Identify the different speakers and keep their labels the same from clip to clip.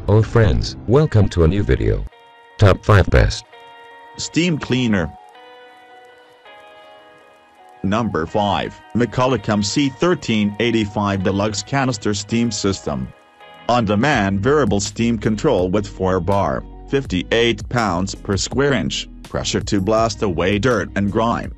Speaker 1: Oh friends, welcome to a new video. Top 5 Best
Speaker 2: Steam Cleaner. Number 5, McCulloch MC1385 Deluxe Canister Steam System. On-demand variable steam control with 4 bar, 58 pounds per square inch, pressure to blast away dirt and grime.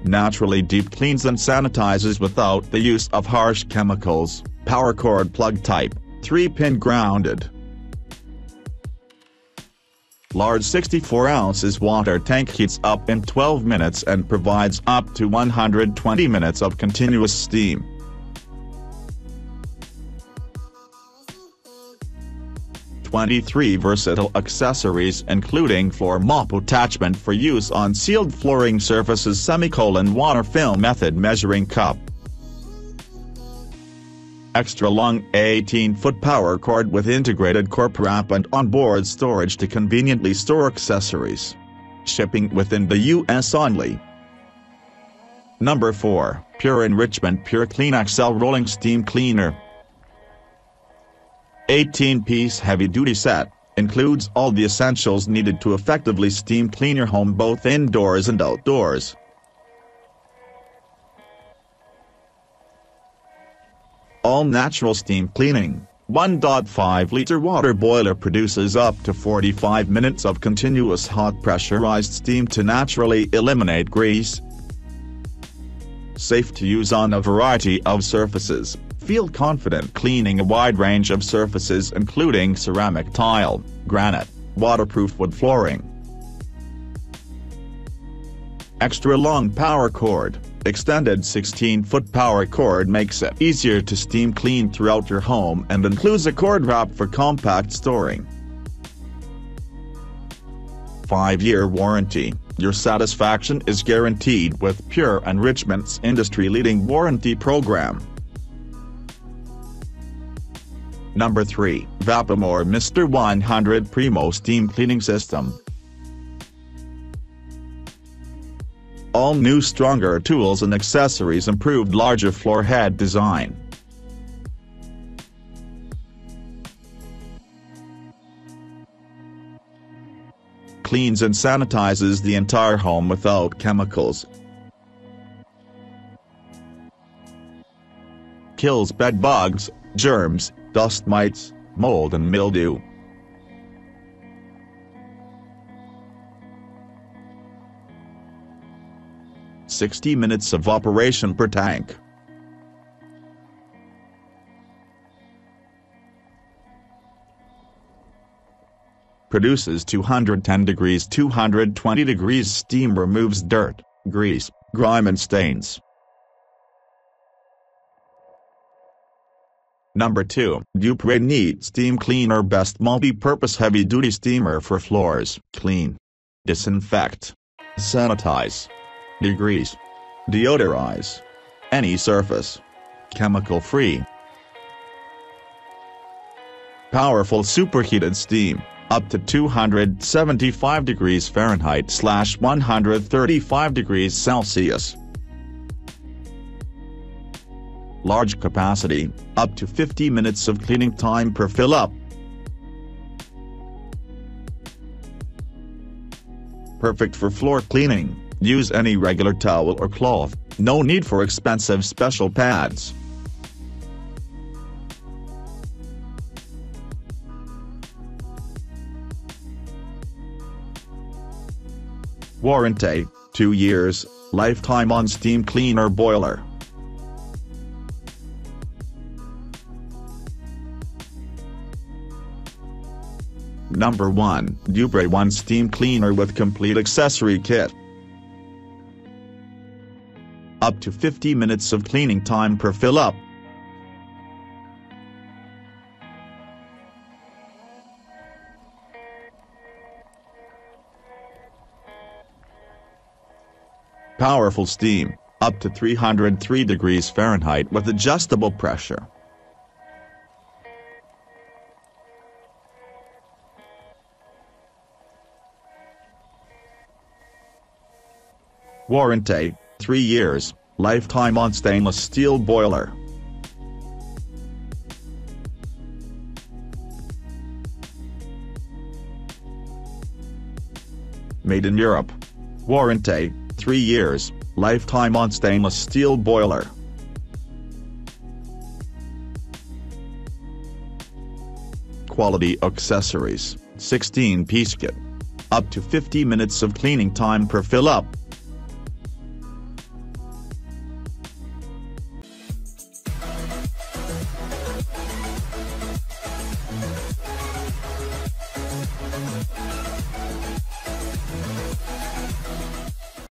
Speaker 2: Naturally deep cleans and sanitizes without the use of harsh chemicals. Power cord plug type, 3-pin grounded. Large 64 ounces water tank heats up in 12 minutes and provides up to 120 minutes of continuous steam. "23 versatile accessories including floor mop attachment for use on sealed flooring surfaces, water film method measuring cup. Extra long 18-foot power cord with integrated corp wrap and onboard storage to conveniently store accessories. Shipping within the US only. Number 4, Pure Enrichment Pure Clean XL Rolling Steam Cleaner. 18-piece heavy-duty set, includes all the essentials needed to effectively steam clean your home both indoors and outdoors. All-natural steam cleaning, 1.5-liter water boiler produces up to 45 minutes of continuous hot pressurized steam to naturally eliminate grease. Safe to use on a variety of surfaces. Feel confident cleaning a wide range of surfaces including ceramic tile, granite, waterproof wood flooring. Extra long power cord. Extended 16-foot power cord makes it easier to steam clean throughout your home and includes a cord wrap for compact storing. 5-year warranty. Your satisfaction is guaranteed with Pure Enrichment's industry-leading warranty program. Number 3, Vapamore Mr. 100 Primo Steam Cleaning System. All new stronger tools and accessories, improved larger floor head design. Cleans and sanitizes the entire home without chemicals. Kills bed bugs, germs, dust mites, mold and mildew. "60 minutes of operation per tank." Produces 210 degrees 220 degrees steam, removes dirt, grease, grime and stains. Number 2, Dupre Neat Steam Cleaner Best Multi-Purpose Heavy-Duty Steamer for Floors. Clean, disinfect, sanitize, degrease, deodorize any surface. Chemical-free. Powerful superheated steam, up to 275 degrees Fahrenheit/135 degrees Celsius. Large capacity, up to 50 minutes of cleaning time per fill-up. Perfect for floor cleaning, use any regular towel or cloth, no need for expensive special pads. Warranty, 2 years, lifetime on steam cleaner boiler. Number 1, Dupre One Steam Cleaner with complete accessory kit. Up to 50 minutes of cleaning time per fill-up. Powerful steam, up to 303 degrees Fahrenheit with adjustable pressure. Warranty, 3 years, lifetime on stainless steel boiler. Made in Europe. Warranty, 3 years, lifetime on stainless steel boiler. Quality accessories, 16-piece kit. Up to 50 minutes of cleaning time per fill-up.